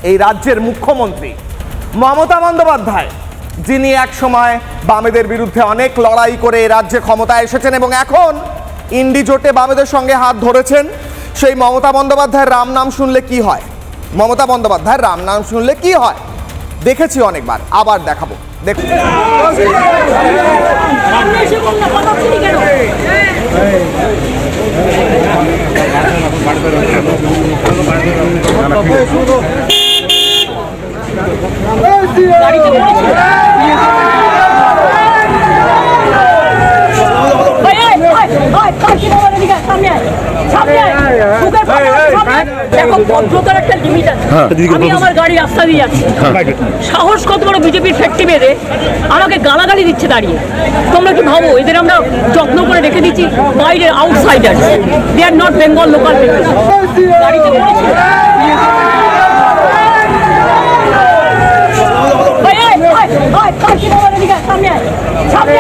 এই রাজ্যের মুখ্যমন্ত্রী মমতা বন্দ্যোপাধ্যায়, যিনি এক সময় বামেদের বিরুদ্ধে অনেক লড়াই করে এই রাজ্যে ক্ষমতায় এসেছেন এবং এখন ইন্ডি জোটে বামেদের সঙ্গে হাত ধরেছেন। সেই মমতা বন্দ্যোপাধ্যায়ের রাম নাম শুনলে কি হয়, মমতা বন্দ্যোপাধ্যায়ের রাম নাম শুনলে কি হয় দেখেছি অনেকবার, আবার দেখাবো, দেখুন। আমি আমার গাড়ি রাস্তা দিয়ে যাচ্ছি, সাহস কত বড় বিজেপির ফ্যাক্টরি বেঁধে আমাকে গালাগালি দিচ্ছে দাঁড়িয়ে। তোমরা কি ভাবো এদের আমরা যত্ন করে রেখে দিচ্ছি? বাইরের outsider, they are not Bengal local people. গাড়িতে সামনে